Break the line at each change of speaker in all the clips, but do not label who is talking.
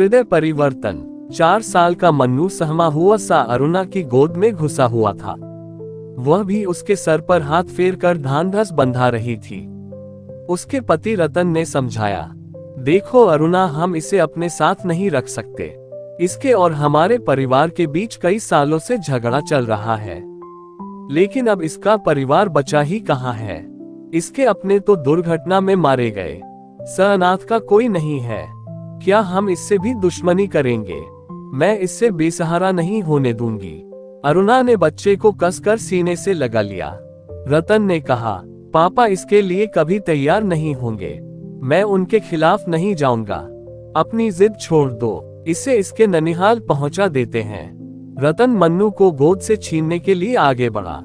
हृदय परिवर्तन। 4 साल का मन्नू सहमा हुआ सा अरुणा की गोद में घुसा हुआ था। वह भी उसके सर पर हाथ फेर कर ढांढस बंधा रही थी। उसके पति रतन ने समझाया, देखो अरुणा, हम इसे अपने साथ नहीं रख सकते। इसके और हमारे परिवार के बीच कई सालों से झगड़ा चल रहा है, लेकिन अब इसका परिवार बचा ही कहाँ है। इसके अपने तो दुर्घटना में मारे गए। अनाथ का कोई नहीं है। क्या हम इससे भी दुश्मनी करेंगे? मैं इससे बेसहारा नहीं होने दूंगी। अरुणा ने बच्चे को कसकर सीने से लगा लिया। रतन ने कहा, पापा इसके लिए कभी तैयार नहीं होंगे। मैं उनके खिलाफ नहीं जाऊंगा। अपनी जिद छोड़ दो, इसे इसके ननिहाल पहुंचा देते हैं। रतन मन्नू को गोद से छीनने के लिए आगे बढ़ा।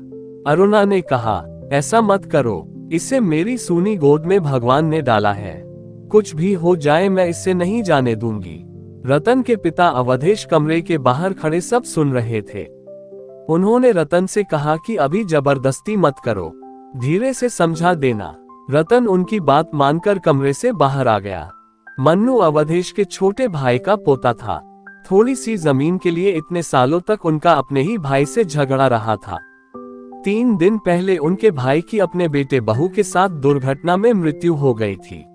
अरुणा ने कहा, ऐसा मत करो, इसे मेरी सूनी गोद में भगवान ने डाला है। कुछ भी हो जाए मैं इसे नहीं जाने दूंगी। रतन के पिता अवधेश कमरे के बाहर खड़े सब सुन रहे थे। उन्होंने रतन से कहा कि अभी जबरदस्ती मत करो, धीरे से समझा देना। रतन उनकी बात मानकर कमरे से बाहर आ गया। मन्नू अवधेश के छोटे भाई का पोता था। थोड़ी सी जमीन के लिए इतने सालों तक उनका अपने ही भाई से झगड़ा रहा था। 3 दिन पहले उनके भाई की अपने बेटे बहू के साथ दुर्घटना में मृत्यु हो गई थी।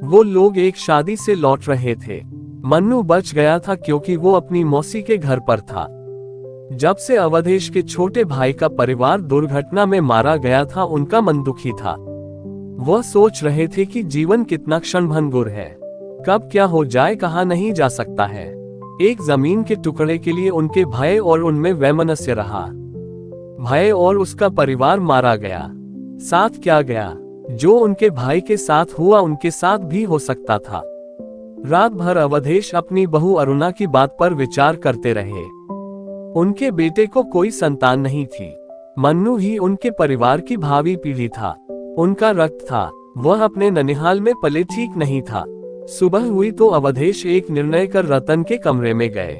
वो लोग एक शादी से लौट रहे थे। मन्नू बच गया था क्योंकि वो अपनी मौसी के घर पर था। जब से अवधेश के छोटे भाई का परिवार दुर्घटना में मारा गया था, उनका मन दुखी था। वह सोच रहे थे कि जीवन कितना क्षणभंगुर है, कब क्या हो जाए कहा नहीं जा सकता है। एक जमीन के टुकड़े के लिए उनके भाई और उनमें वैमनस्य रहा। भाई और उसका परिवार मारा गया। साथ क्या गया? जो उनके भाई के साथ हुआ उनके साथ भी हो सकता था। रात भर अवधेश अपनी बहू अरुणा की बात पर विचार करते रहे। उनके बेटे को कोई संतान नहीं थी। मन्नू ही उनके परिवार की भावी पीढ़ी था, उनका रक्त था। वह अपने ननिहाल में पले ठीक नहीं था। सुबह हुई तो अवधेश एक निर्णय कर रतन के कमरे में गए।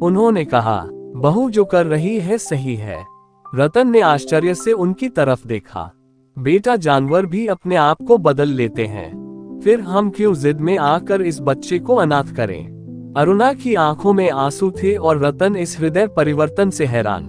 उन्होंने कहा, बहू जो कर रही है सही है। रतन ने आश्चर्य से उनकी तरफ देखा। बेटा, जानवर भी अपने आप को बदल लेते हैं, फिर हम क्यों जिद में आकर इस बच्चे को अनाथ करें? अरुणा की आंखों में आंसू थे और रतन इस हृदय परिवर्तन से हैरान।